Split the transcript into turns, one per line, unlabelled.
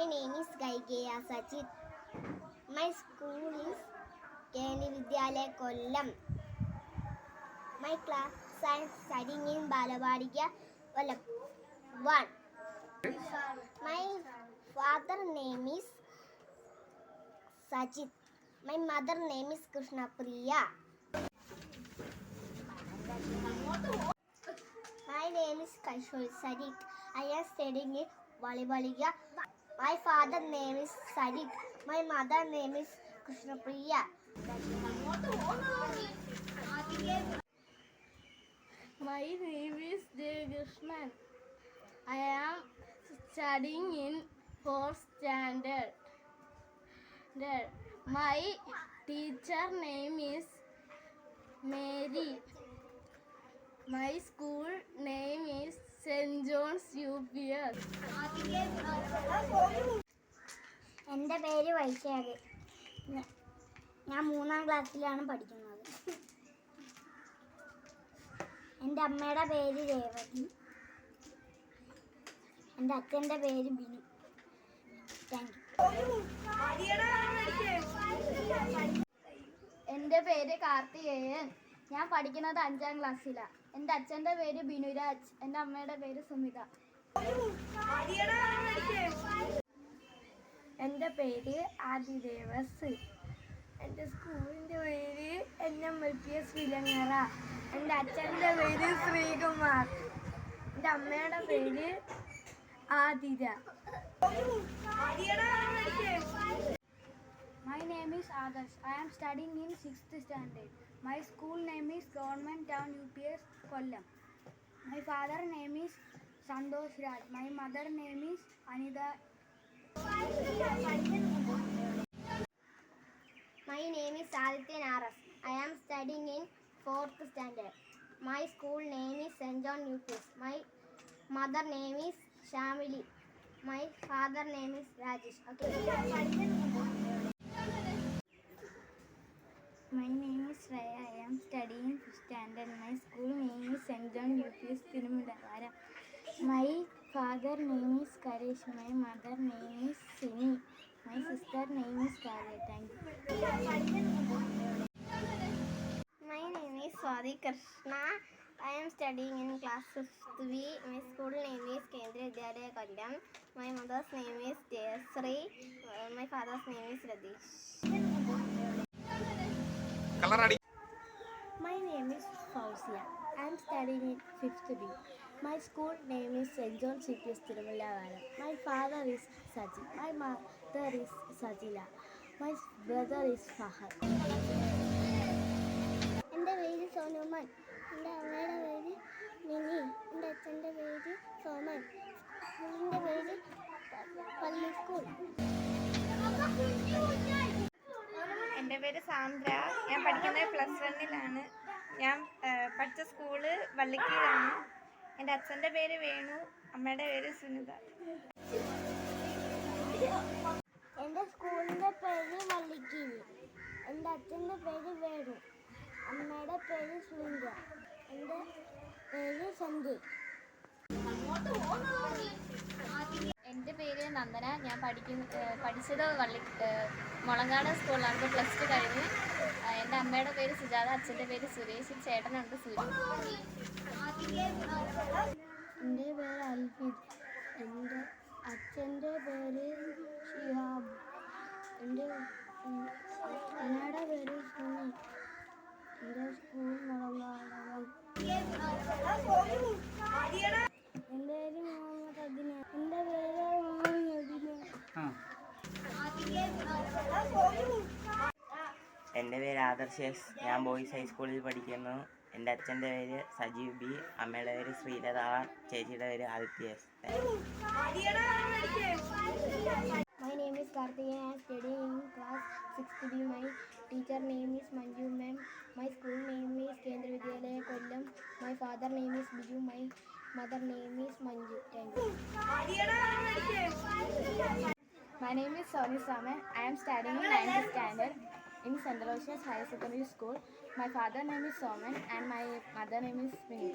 My name is Gaigeya Sachit. My school is Keni Vidyalaya Kollam. My class I am studying in Balabadiga Vallam 1. My father name is Sajid. My mother name is Krishna Priya. My name is Kaishwar Sadiq. I am studying in Balabadiga. My father name is Sadiq. My mother name is Krishna Priya.
My name is Krishnan. I am studying in 4th standard. My teacher name is Mary. My school name is St. John's UPS.
എൻ്റെ പേര് വൈശാഖ്. ഞാൻ 3ാം ക്ലാസ്സിലാണ് പഠിക്കുന്നത്. എൻ്റെ അമ്മയുടെ പേര് രേവതി. എൻ്റെ അച്ഛൻ്റെ പേര് ബിനു. Thank you.
എൻ്റെ പേര് കാർത്തികേയൻ. ഞാൻ പഠിക്കുന്നത് 5ാം ക്ലാസ്സിലാണ്. എൻ്റെ അച്ഛൻ്റെ പേര് ബിനുരാജ്. എൻ്റെ അമ്മയുടെ പേര് സുമിത. എൻ്റെ പേര് ആദിദേവസ്. എൻ്റെ സ്കൂളിൻ്റെ പേര് NMLPS വിലങ്ങറ. എൻ്റെ അച്ഛൻ്റെ പേര് ശ്രീകുമാർ. എൻ്റെ അമ്മയുടെ പേര് Athira. My name is Adarsh. I am studying in 6th standard. My school name is Government Town UPS Kollam. My father name is Santosh Raj. My mother name is Anida.
My name is Aditya Naras. I am studying in 4th standard. My school name is St. John UPS. My mother name is Shamili. My father name is Rajesh. Okay.
My name is Raya. I am studying 5th standard. My school name is St. John UPS Tirumulavara. My father name is Karesh. My mother name is Sini. My sister name is Kavya. Thank you.
My name is Swati Krishna. I am studying in class 5th B. My school name is Kendriya Vidyalaya Kollam. My mother's name is Jayasri. My father's name is Radesh.
My name is Fauzia. I am studying in 5th B. My school name is St. John CPS Tirumulavara. My father is Saji. My mother is Sajila. My brother is Fahad.
എൻ്റെ പേര് സോനുമൻ. എൻ്റെ അമ്മയുടെ പേര് mini. എൻ്റെ അച്ഛൻ്റെ പേര് സോമൻ. സ്കൂളിൻ്റെ പേര് പള്ളി സ്കൂൾ.
എൻ്റെ പേര് സാന്ദ്ര. ഞാൻ പഠിക്കുന്നത് +1-ലാണ്. ഞാൻ പഠിച്ച സ്കൂള് വള്ളിക്കീഴാണ്. എൻ്റെ അച്ഛൻ്റെ പേര് വേണു. അമ്മയുടെ പേര് സുനിത.
എൻ്റെ സ്കൂളിൻ്റെ പേര് വള്ളിക്കീഴ്. എൻ്റെ അച്ഛൻ്റെ പേര് വേണു. അമ്മയുടെ പേര് സുനിത. എൻ്റെ പേര് സന്ധ്യ.
എൻ്റെ പേര് നന്ദന. ഞാൻ പഠിച്ചത് മുളങ്കാട് സ്കൂളിലാണ്. ഇപ്പോൾ +2 കഴിഞ്ഞ്. എൻ്റെ അമ്മയുടെ പേര് സുജാത. അച്ഛൻ്റെ പേര് സുരേഷ്. ചേട്ടനുണ്ട് സൂര്യ.
എൻ്റെ പേര് അൽഫിദ്. എൻ്റെ അച്ഛൻ്റെ പേര് ഷിഹാബ്. എൻ്റെ അമ്മയുടെ പേര് സുനി. എൻ്റെ സ്കൂൾ മുളങ്കാടകം. എൻ്റെ പേര് മുഹമ്മദ് അദിന. എൻ്റെ പേര് മുഹമ്മദ് അദിന.
എൻ്റെ പേര് ആദർശേഷ്. ഞാൻ ബോയ്സ് ഹൈസ്കൂളിൽ പഠിക്കുന്നു. എൻ്റെ അച്ഛൻ്റെ പേര് സജീവ് ബി. അമ്മയുടെ പേര് ശ്രീലത. ചേച്ചിയുടെ പേര് ആദിത്യേഷ്.
My name is Karthikeyan. I am studying in class 6th B. My teacher name is Manju ma'am. My school name is Kendriya Vidyalaya Kollam. My father name is Biju. My mother name is Manju. Thank you.
My name is Soni Saman. I am studying in 9th standard in St. Aloysius Higher Secondary School. My father name is Soman and my mother name is Vinny.